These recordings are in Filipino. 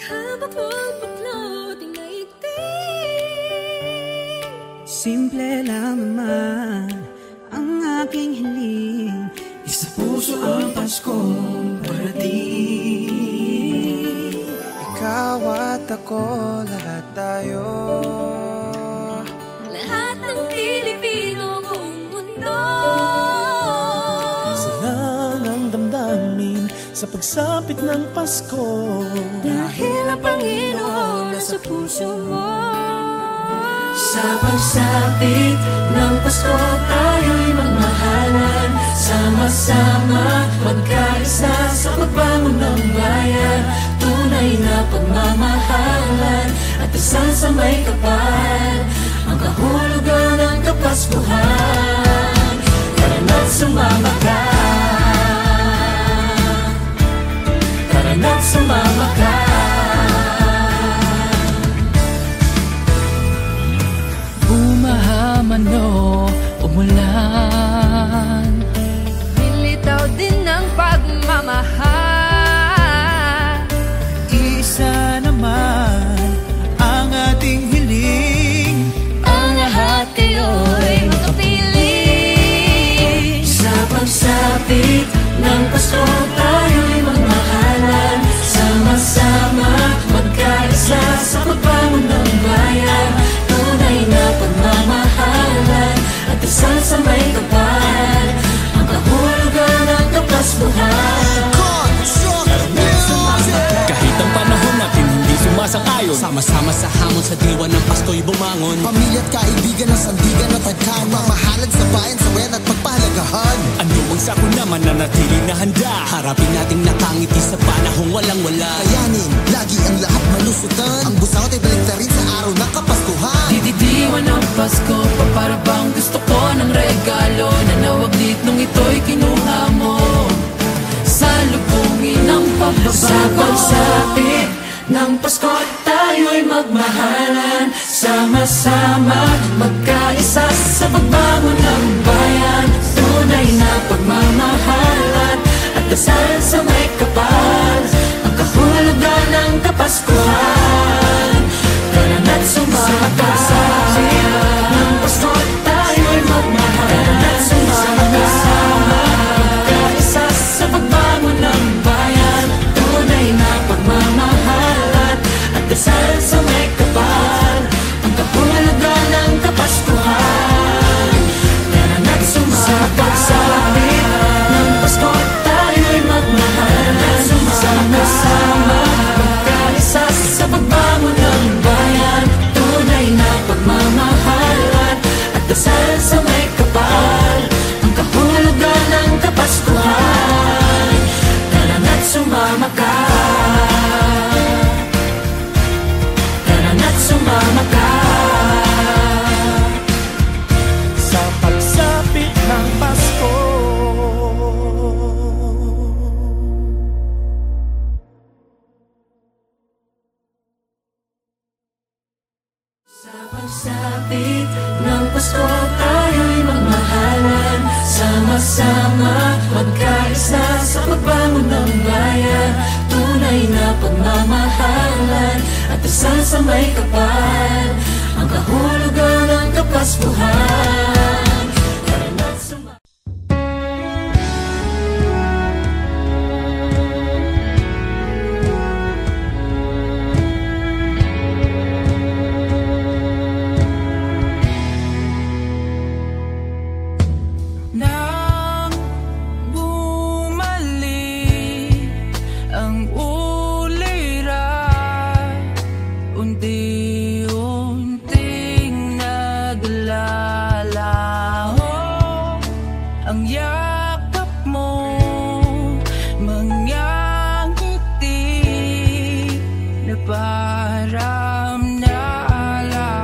kapag-pagpagloting na iting. Simple lang naman ang aking hiling, isa puso ang Paskong parating. Ikaw at ako, lahat tayo, lahat ng Pilipino buong mundo. Salang ang damdamin sa pagsapit ng Pasko, dahil ang Panginoon nasa puso mo. Sa pagsapit ng Pasko, tayo'y magmahalan, sama-sama magkaisa sa pagbangon ng bayan. Tunay na pagmamahalan at isang sa may kapal, ang kahulugan ng Kapaskuhan. Tara na't sumama ka, tara na't sumama ka. Bumahaman o umulan, Nilitaw din ng pagmamahal. isa naman ang ating hiling, Ang lahat kayo'y makapiling. Sa pagsapit ng Pasko, tayo'y magmahalan, sama-sama magkaisa sa pagbangon ng bayan. Tunay na pagmamahalan at isang sa may kapal, ang kahulugan ng Kapaskuhan. Kahit ang panahon natin hindi sumasang-ayon, sama-sama sa hamon sa diwa ng Pasko'y bumangon. Pamilya at kaibigan ng sandigan at tagkan, mamahalan sa bayan, sawayan at pagpahalagahan. ano ang sako naman na natili na handa? Harapin nating nakangiti sa panahong walang-wala. Kayanin, lagi ang lahat malusutan, ang busangot ay balik na rin sa araw ng Kapaskuhan. dididiwan ng Pasko, para bang gusto ko ng regalo na nawaglit nung ito'y kinuha mo. Salubungin ng pagbabago. Sa pagsapit ng Pasko, tayo'y magmahalan, sama-sama magkaisa sa pagbangon ng bayan. Tunay na pagmamahalan at dasal sa may kapal, ang kahulugan ng Kapaskuhan. Tara na't sumama ka, ng Pasko tayo'y magmahalan, sama-sama magkaisa sa pagbangon ng bayan. Tunay na pagmamahalan at dasal sa may kapal, ang kahulugan ng Kapaskuhan. Tara na't sumama ka, ng Pasko tayo'y magmahalan, sama-sama magkaisa sa pagbangon ng bayan. Tunay na pagmamahalan at dasal sa may kapal, ang kahulugan ng Kapaskuhan. Tara na't sumama ka, tara na't sumama ka. sa pagsapit ng Pasko. Sa pagsapit ng Pasko, tayo'y magmahalan, sama-sama magkaisa sa pagbangon ng bayan. Tunay na pagmamahalan at dasal sa may kapal, ang kahulugan ng Kapaskuhan. Tara na't sumama. Nang bumalik ang ulira, unti-unting naglalaho ang yakap mo, mga ngiti na parang naalaala.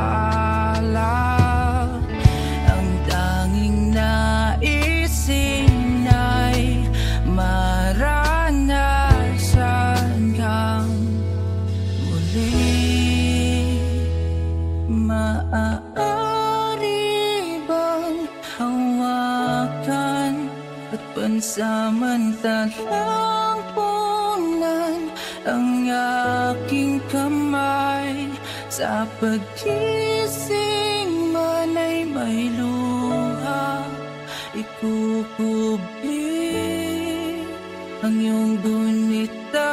Ang tanging naisin ay maranasan kang muli. Maaari bang hawakan at pansamantalang punan ang aking kamay. Sa pagkising man ay may luha, ikukubli ang iyong gunita.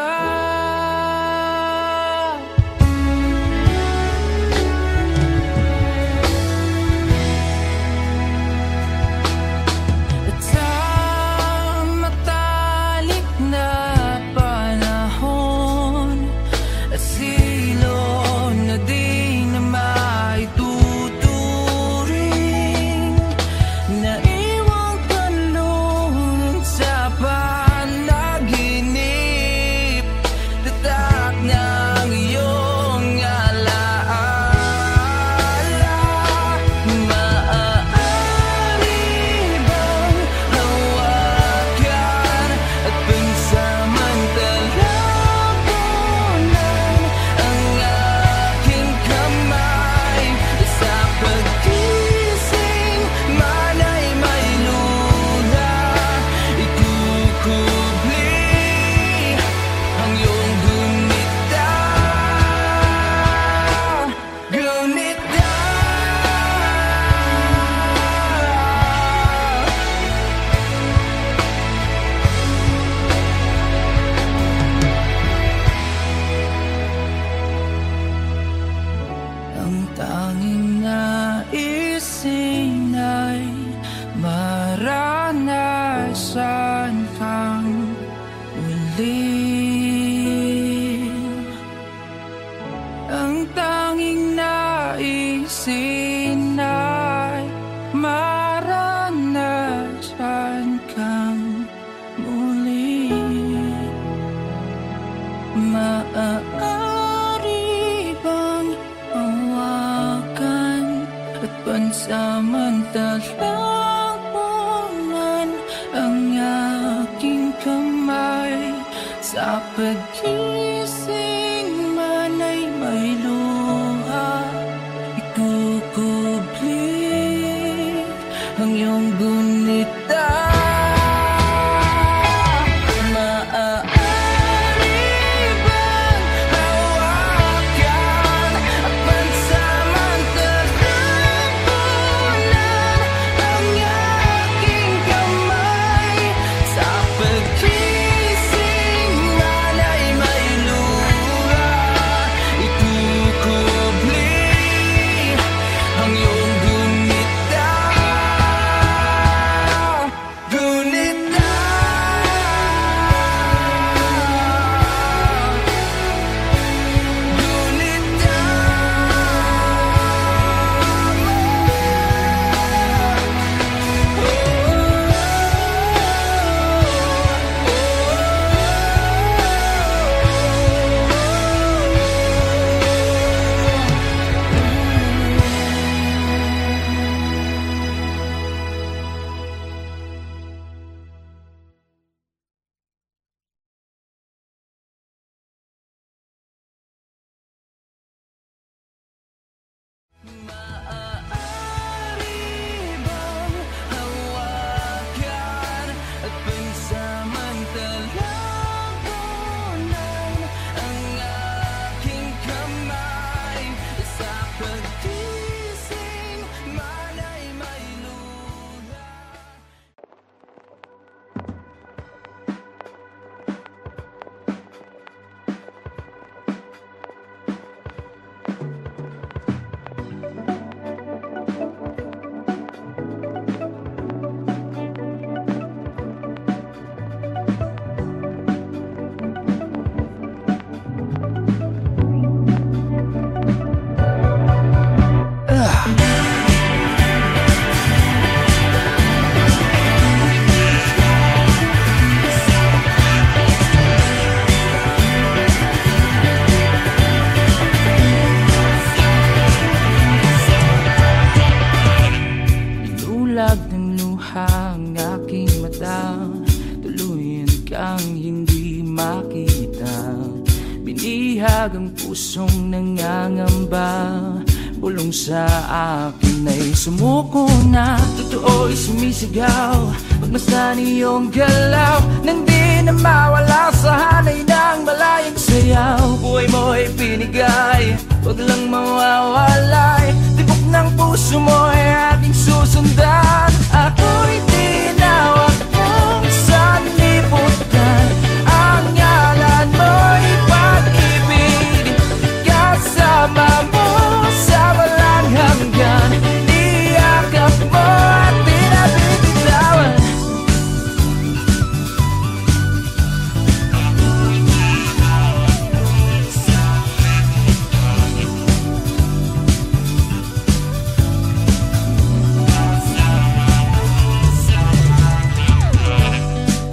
Pansamantalang ang aking kamay. Sa pagkising man ay may luha, ikukubli ang iyong gunita. Binihag ang pusong nangangamba, bulong sa akin ay sumuko na. Totoo'y sumisigaw, pagmasdan iyong galaw, nang di na mawala sa hanay ng malayang sayaw. Buhay mo'y pinigay, huwag lang mawawalay, tibok ng puso mo'y ating susundan. Ako'y tinawag mong sanlibutan, ang ngalan mo'y pag-ibig. Kasama mo sa walang hanggan, niyakap mo at pinabibitawan.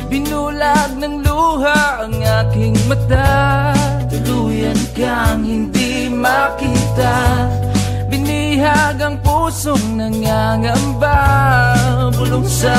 Binulag ng luha ang aking mata, tuluyan kang hindi makita. Binihag ang pusong nangangamba, bulong sa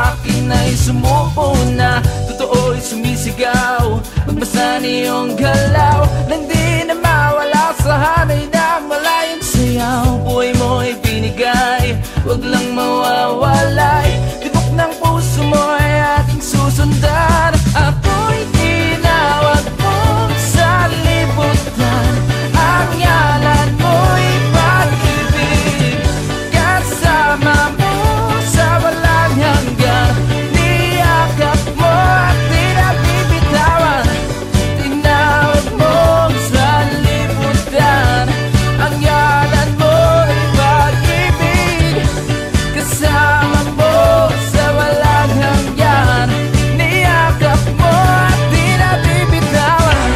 akin ay sumuko na. Totoo'y sumisigaw, magbasan iyong galaw, nang di na mawala sa hanay ng malayang sayaw. Buhay mo'y binigay, huwag lang mawawalay, tibok ng puso mo'y ating susundan. Ako'y tinawag mong sanlibutan, ang ngalan mo'y pag-ibig. Kasama mo sa walang hanggan, niyakap mo at pinabibitawan. Tinawag mong sanlibutan, ang ngalan mo'y pag-ibig. Kasama mo sa walang hanggan, niyakap mo at pinabibitawan.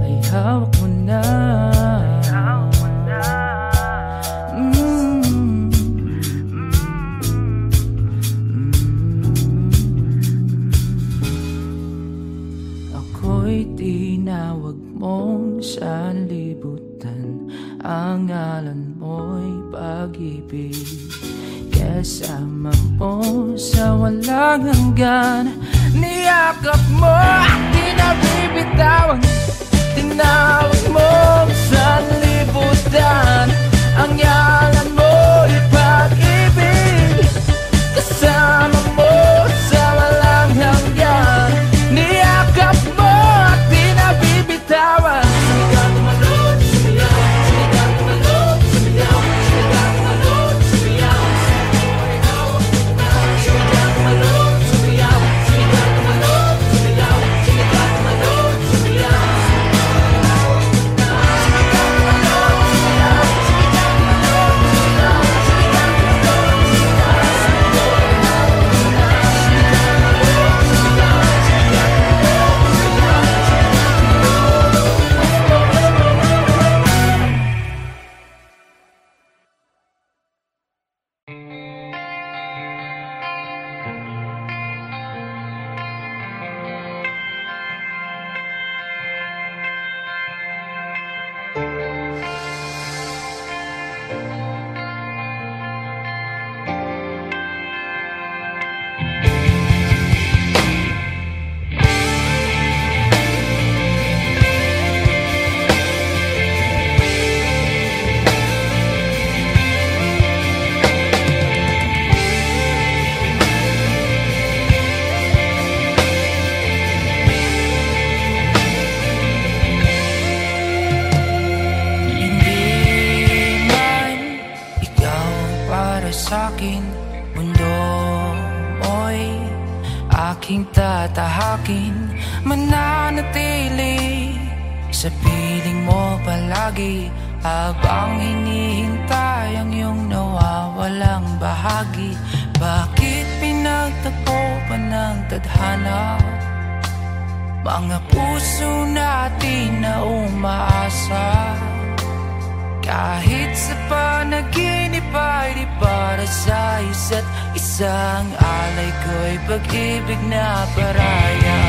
Ay hawak mo na. Ako'y tinawag mong sanlibutan, ang ngalan mo'y pag-ibig. Kasama mo sa walang hanggan, niyakap mo at pinabibitawan. Tinawag mong sanlibutan, ang ngalan mo'y pag-ibig. Kasama mo sa walang hanggan, niyakap mo at pinabibitawan. Sumigaw, tumalon, sumiyaw. Sumigaw, tumalon, sumiyaw. Sumigaw, tumalon, sumiyaw. Sumigaw, tumalon, sumiyaw. Sumigaw, tumalon, sumiyaw. Sumigaw, tumalon, sumiyaw. Sumigaw, tumalon, sumiyaw. tatahakin, mananatili sa piling mo palagi, habang hinihintay ang iyong nawawalang bahagi. Bakit pinagtagpo pa ng tadhana mga puso natin na umaasa? Kahit sa panaginip ay di para sa isa't isang alay ko'y pag-ibig na paraya.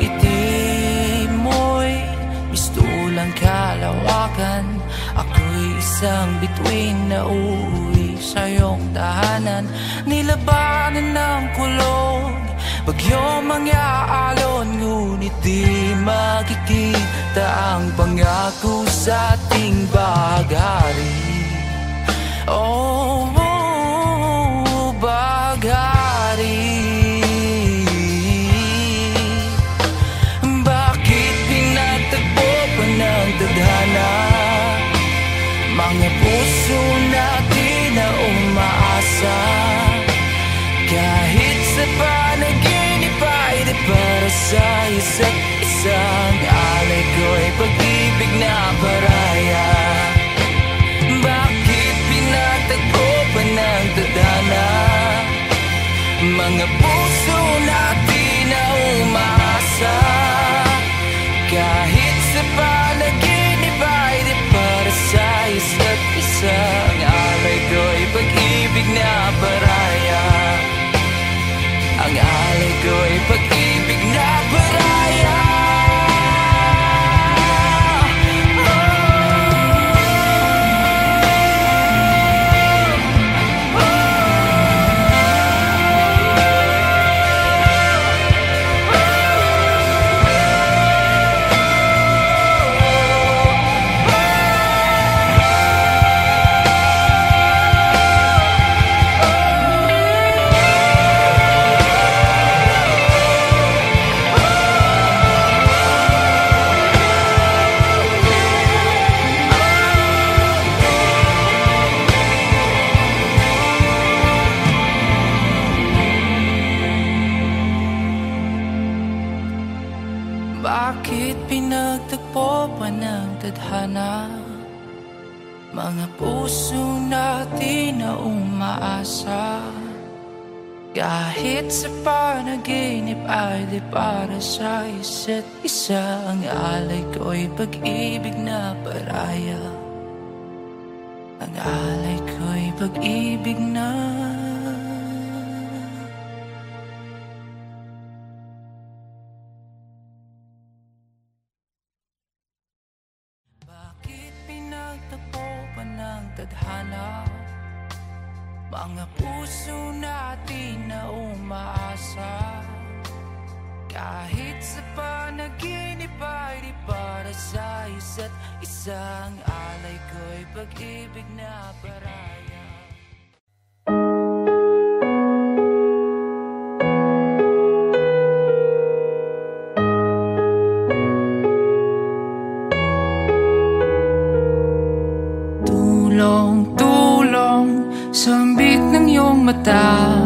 Ngiti mo'y mistulang kalawakan, ako'y isang bituin na uuwi sa iyong tahanan. Nilabanan ng kulog, bagyo mga alon, ngunit di makikita ang pangako sa ating baghari. Oh, baghari. Bakit pinagtagpo pa ng tadhana mga puso natin na umaasa? Kahit sa panaginip ay di para sa isa't isang alay ko'y pag-ibig na paraya. Bakit pinagtagpo pa ng tadhana mga puso natin na umaasa? Kahit sa panaginip ay di para sa isa't isang alay ko'y pag-ibig na paraya. Ang alay ko'y pag-ibig na paraya. Bakit pinagtagpo pa ng tadhana mga puso natin na umaasa? Kahit sa panaginip ay di para sa isa't isa, ang alay ko'y pag-ibig na paraya. Ang alay ko'y pag-ibig na tadhana mga puso natin na umaasa. Kahit sa panaginip ay di para sa isa't isang alay ko'y pag-ibig na paraya. Tulong sa ambik ng iyong mata,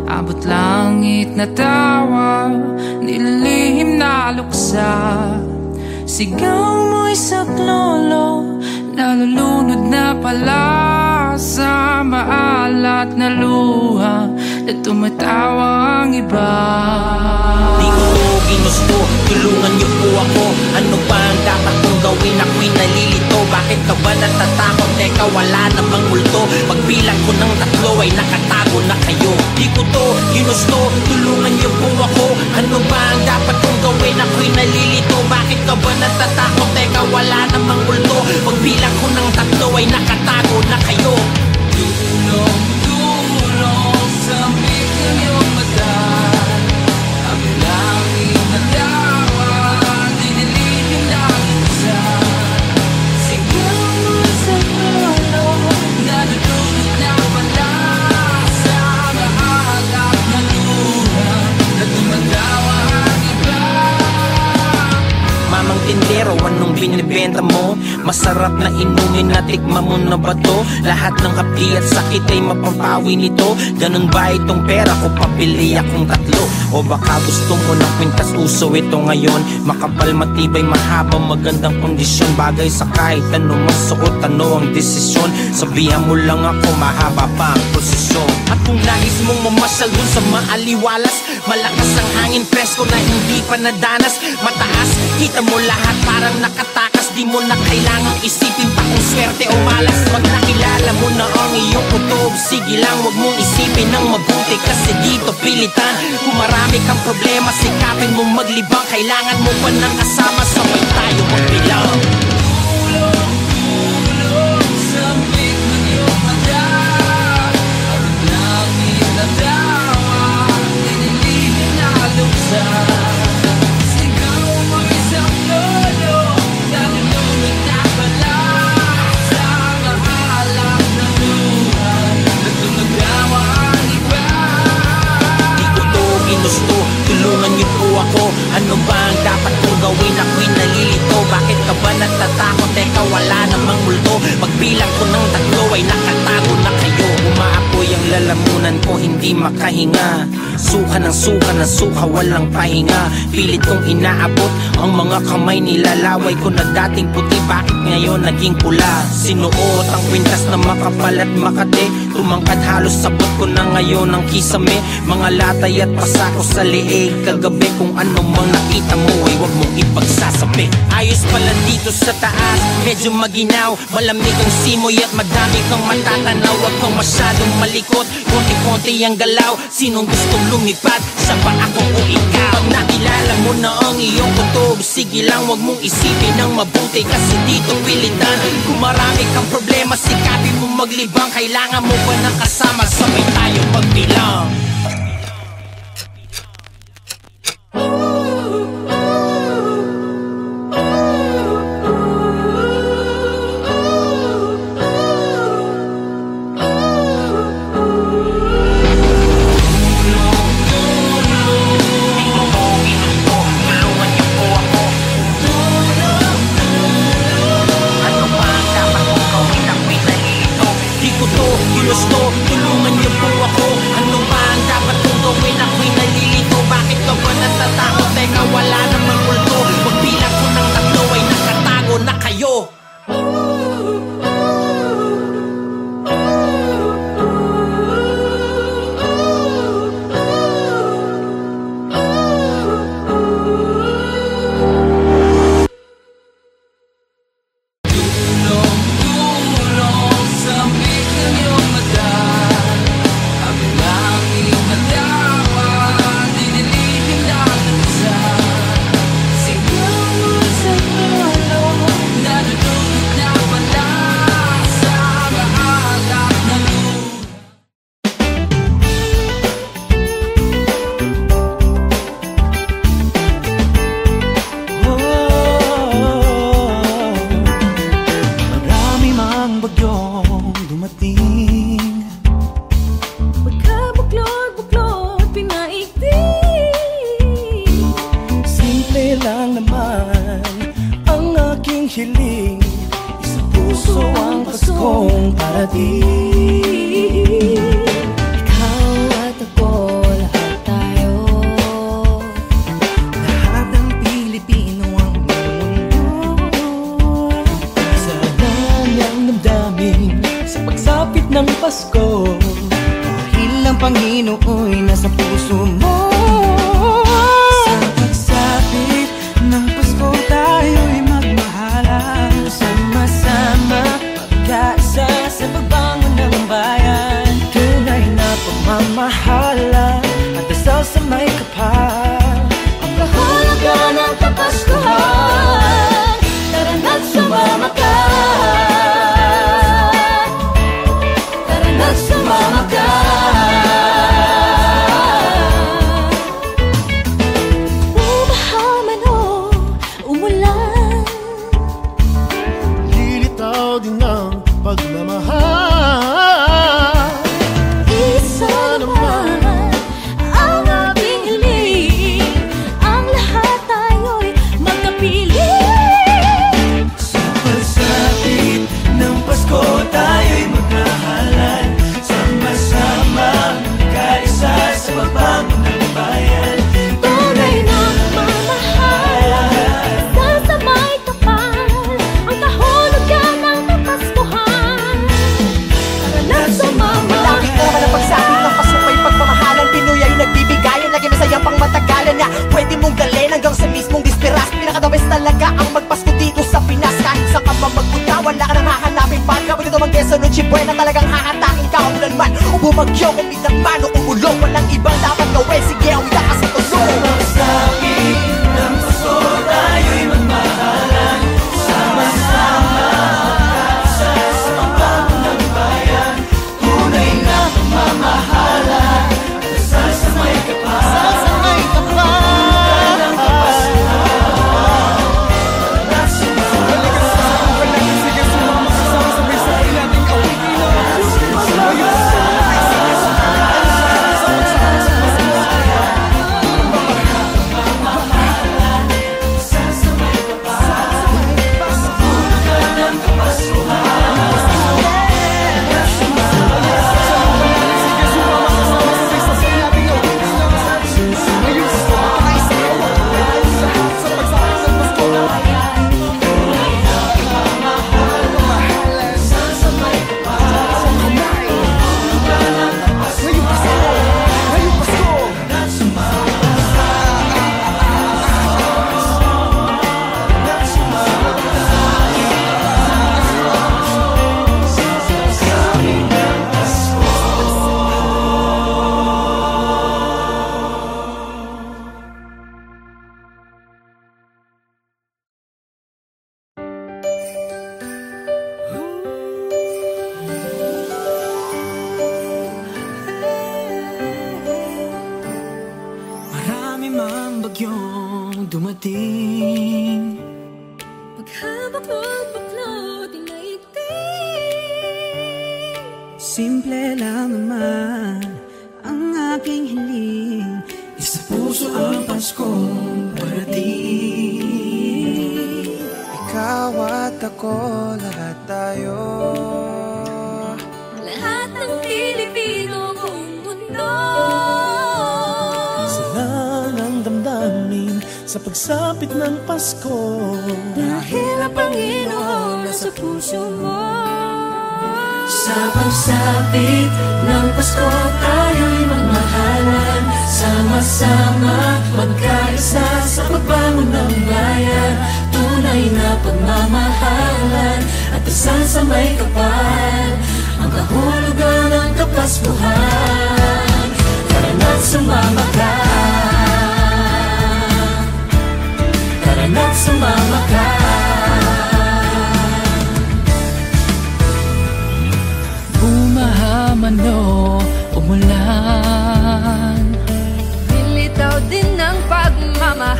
abot langit na tawa, nililihim na luksa. Sigaw mo'y saklolo, nalulunod na pala sa maalat na luha na tumatawa ang iba. Di ko to ginusto, tulungan niyo po ako. Ano ba ang dapat kong gawin? Ako'y nalilito. Bakit ka ba natatakot? Teka, wala namang multo. Pagbilang ko ng tatlo ay nakatago na kayo. Di ko to ginusto, tulungan niyo po ako. Ano ba ang dapat kong gawin? Ako'y nalilito. Bakit ka ba natatakot? Teka, wala namang multo. Pagbilang ko ng tatlo ay nakatago na kayo. Tulong, tulong sa ambik ng iyong mata, abot langit na tawa, nililihim na luksa. Sigaw mo'y saklolo, nalulunod na pala sa maalat na luha na tumatawa ang iba. Mamang tindero, binibenta mo? Masarap na inumin na tikma mo na ba to? Lahat ng hapdi at sakit ay mapapawi nito. Ganun ba itong pera ko? Papili akong tatlo. O baka gusto mo ng kwintas, uso ito ngayon. Makapal, matibay, mahaba, magandang kondisyon. Bagay sa kahit ano, masuot, ano ang desisyon. Sabihan mo lang ako, mahaba pa ang prosesyon. At kung nais mong mamasyal dun sa maaliwalas, malakas ang hangin, presko na hindi pa nadanas. Mataas, kita mo lahat parang nakatakas. Di mo na kailangang isipin pa kung swerte o malas. Pag nakilala mo na ang iyong kutob, sige lang, wag mong isipin ng mabuti. Kasi dito pilitan, kung marami kang problema, sikapin mong maglibang. Kailangan mo pa ng kasama, sabay tayo magbilang. Tulungan niyo po ako. Ano ba ang dapat kong gawin? Ako'y nalilito. Bakit ka ba natatakot? Teka, wala namang multo. Pagbilang ko ng tatlo ay nakatago na kayo. Umaapoy ang lalamunan ko, hindi makahinga. Suka ng suka, walang pahinga. Pilit kong inaabot ang mga kamay, nilalaway ko na dating puti. Bakit ngayon naging pula? Sinuot ang kwintas na makapal at makate. Tumangkad halos sabot ko na ngayon ang kisame. Mga latay at pasako sa liig. Kagabi kung ano mang nakita mo ay wag mong ipagsasabi. Ayos pala dito sa taas, medyo maginaw. Malamig ang simoy at madami kang matatanaw. Wag kang masyadong malikot, konti-konti ang galaw. Sinong gustong lumipad, siya ba ako o ikaw? Pag nakilala mo na ang iyong kutob, sige lang, wag mong isipin ng mabuti. Kasi dito pilitan, kung marami kang problema, sikapin mo maglibang. Kailangan mo pa ng kasama, sabay tayo magbilang. Tulungan niyo po ako. Ano ba ang dapat kong gawin? Ako'y nalilito. Bakit ka ba natatakot? Teka, wala namang multo. Pagbilang ko ng tatlo ay nakatago na kayo. baklot-baklot inaigting. Simple lang naman ang aking hiling, isa puso ang Paskong parating. Ikaw at ako, lahat tayo, Lahat ng Pilipino buong mundo. Salang ang damdamin sa pagsapit ng Pasko. Dahil ang Panginoon nasa puso mo. Sa pagsapit ng Pasko tayo'y magmahalan, sama-sama magkaisa sa pagbangon ng bayan. Tunay na pagmamahalan at isang sa may kapal, ang kahulugan ng Kapaskuhan. Tara na't sumama ka, tara na't sumama ka. Bumahaman o umulan, Nilitaw din ng pagmamahal.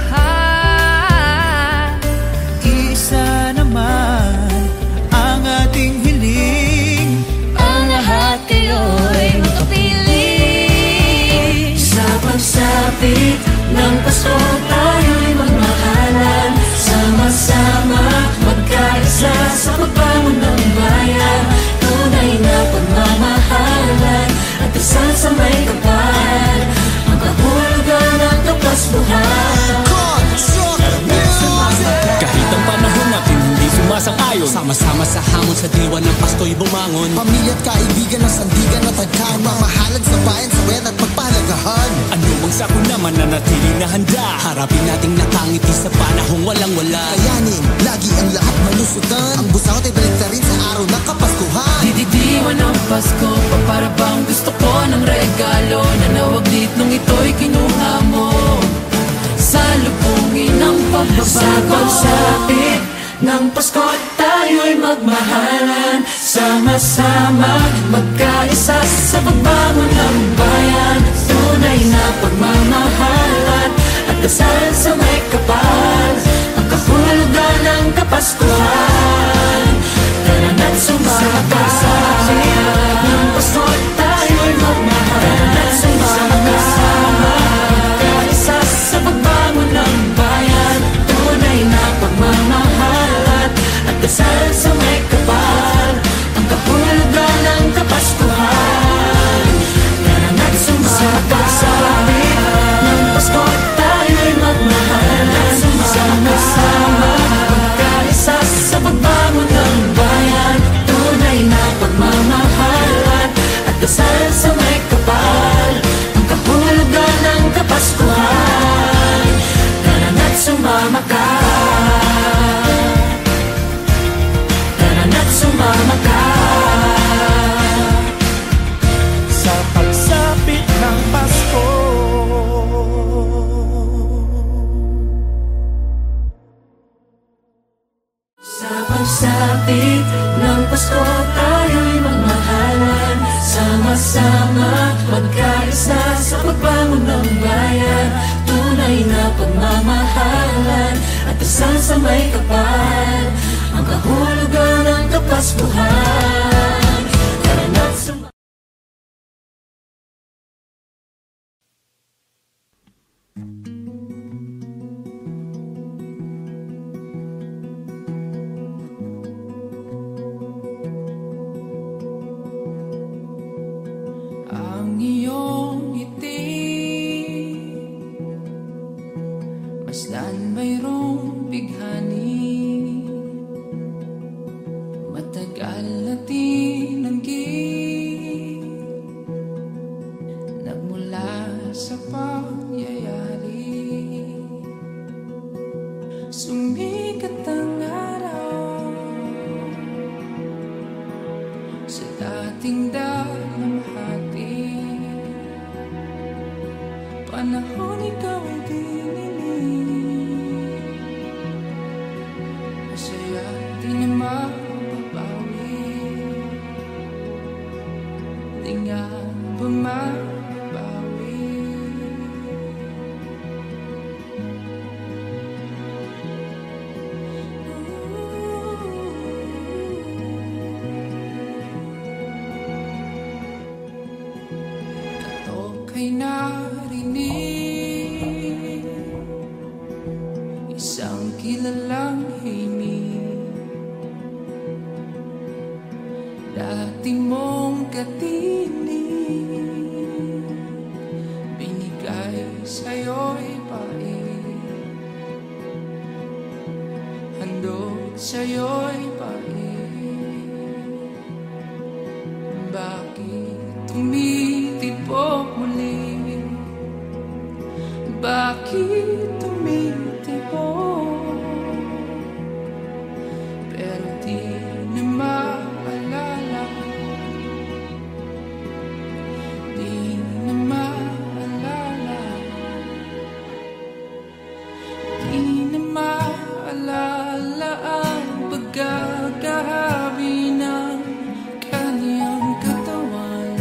Isa naman ang ating hiling, Ang lahat kayo'y magkapiling. Sa pagsapit ng Pasko tayo'y magmahalan, sama-sama magkaisa sa pagbangon ng bayan. Tunay na pagmamahalan at isang sa may kapal, ang kahulugan ng Kapaskuhan. Kahit ang panahon natin hindi sumasang-ayon, Sama-sama sa hamon sa diwa ng Pasko'y bumangon. Pamilya at kaibigan ng sandigan at tagkahan, mamahalan sa bayan, sabayan at pagpahalagahan. ano bang sako naman na natili na handa? Harapin nating nakangiti sa panahong walang-wala. Kayanin, lagi ang lahat malusutan. Ang busangot ay balik na rin sa araw ng Kapaskuhan. dididiwan ng Pasko, para bang gusto ko ng regalo na nawaglit nung ito'y kinuha mo. Salubungin ng Sa pagbabago. pagsapit ng Pasko tayo'y magmahalan, sama-sama magkaisa sa pagbangon ng bayan. Tunay na pagmamahalan at dasal sa may kapal, ang kahulugan ng Kapaskuhan. Tara na't sumama ka, ng Pasko tayo'y magmahalan, tara na't sumama ka, magkaisa sa pagbangon ng bayan. Tunay na pagmamahalan at dasal sa may kapal, ang kahulugan ng Kapaskuhan. Tara na't sumama ka, ng Pasko tayo'y magmahalan, sama-sama magkaisa sa pagbangon ng bayan. Tunay na pagmamahalan at dasal sa may kapal, ang kahulugan ng Kapaskuhan. Tara na't sumama ka, tara na't sumama ka. sa pagsapit ng Pasko. Sa pagsapit ng Pasko tayo'y magmahalan, sama-sama magkaisa sa pagbangon ng bayan. Tunay na pagmamahalan at isang sa may kapal, ang kahulugan ng Kapaskuhan. Tara na't sumama. Ang iyong ngiti, masdan mayroong bighani, matagal na tinanggi, nagmula sa pangyayari. Sumikat ang araw sa dating dalamhati, panahon ikaw ay dinilig, masaya di na mababawi, di nga ba mababawi. ako'y narinig isang kilalang himig, dati mong katinig, binigay sa'yo'y pait, handog sa'yo'y pait. Bakit tumitibok muli? Bakit tumitibok? Pero di na maalala, di na maalala, di na maalala ang pagkakahabi ng kanyang katawan.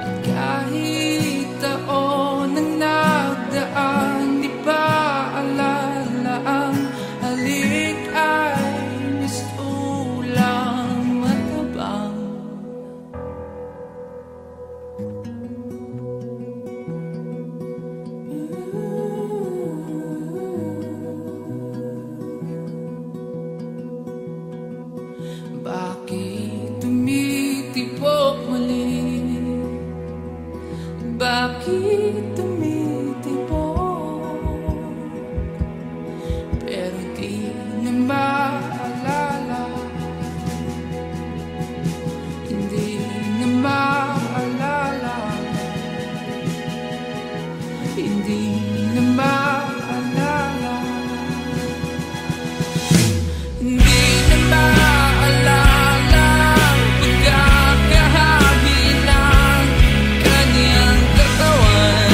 At kahit taon ang nagdaan, di pa alala ang halik ay mistulang matabang. Bakit tumitibok muli? Bakit tumitibok? Pero di na maalala, hindi na maalala, hindi na maalala, hindi na maalala ang pagkakahabi ng kanyang katawan.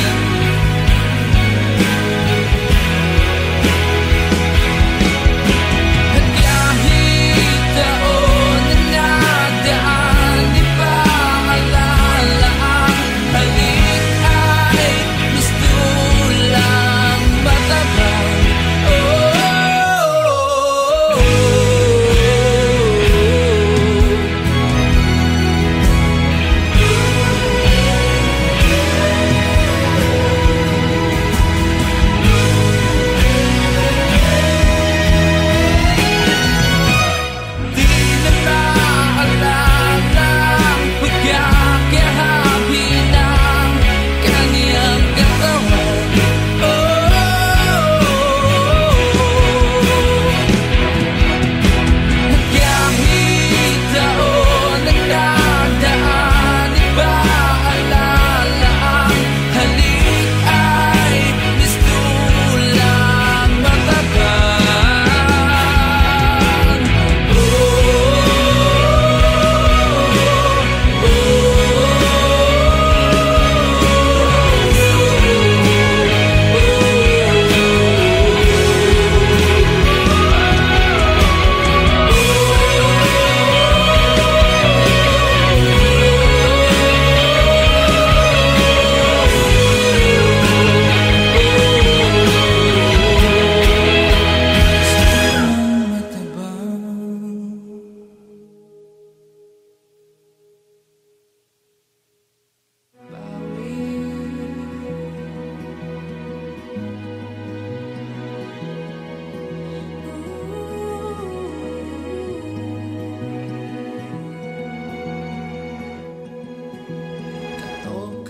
At kahit taon na nadaan, di pa alala ang halik ay mistulang matabang. Di na maalala ang pagkakahabi ng kanyang katawan. Kahit taon na nadaan, di pa alala ang halik ay mistulang matabang.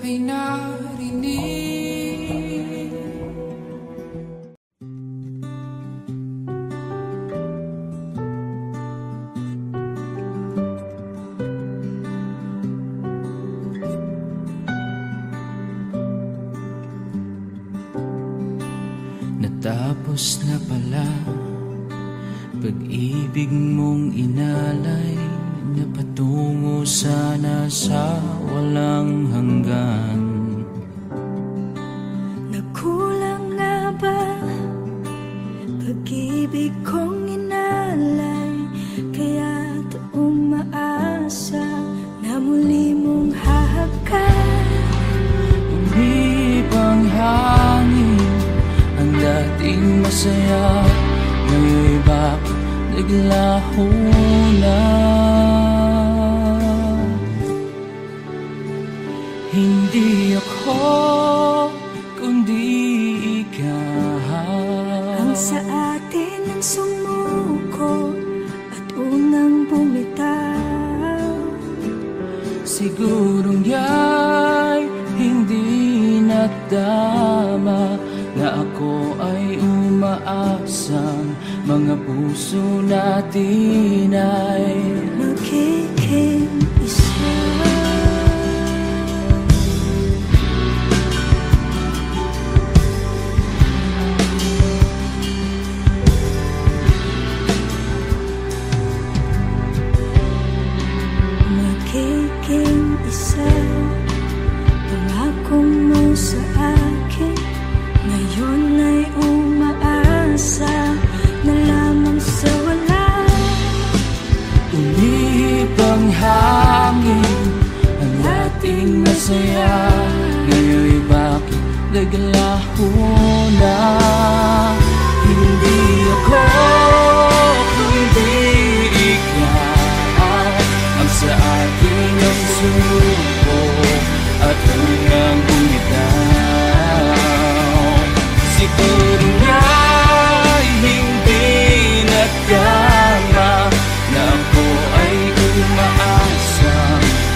Ako'y narinig natapos na pala pag-ibig mong inalay, na patungo sana sa walang hanggan. Nagkulang nga ba pag-ibig kong inalay? Kaya't umaasa na muli mong hahakan. Umibang hangin ang dating masaya, ngayon bakit naglaho na? Hindi ako, kundi ikaw ang sa atin ang sumuko at unang bumitaw. Sigurong ya'y hindi natama na ako ay umaasang mga puso natin ay magiging isa. Magiging isa. Pangako mo sa akin ngayon ay umaasa na lamang sa wala. Umibang hangin ang ating masaya. Ngayon'y bakit naglaho na? Hindi ako, kundi ikaw ang sa akin ang sumuko at unang bumitaw. Siguro nga'y hindi nagkama na ako ay umaasa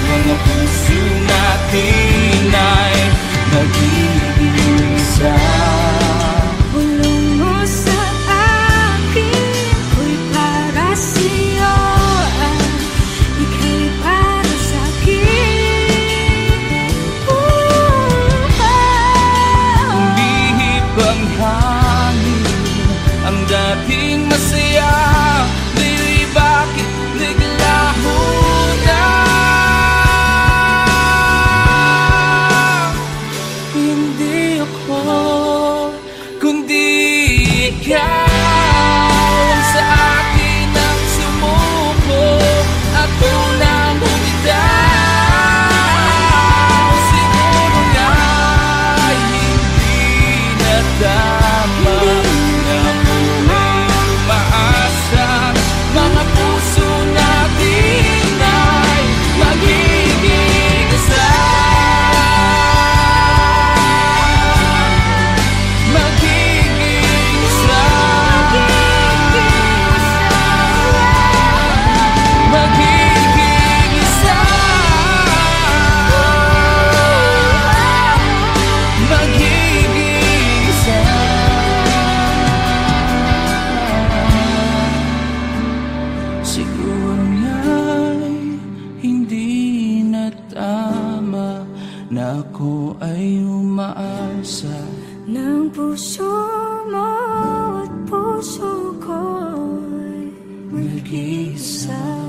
mga puso natin ay magiging isa. Bulong mo sa akin, ako'y para sa'yo, ika'y para sa'kin. Umihip ang hangin, ang dating masaya, ngayon bakit naglaho na? Hindi ako, kundi ikaw ang sa akin ang sumuko at unang bumitaw. Siguro nga'y hindi natama na ako ay umaasa mga puso natin ay magiging isa. Magiging isa. Magiging isa. Magiging isa. Siguro nga'y hindi natama na ako ay umaasa Ng puso mo at puso ko'y mag-isa.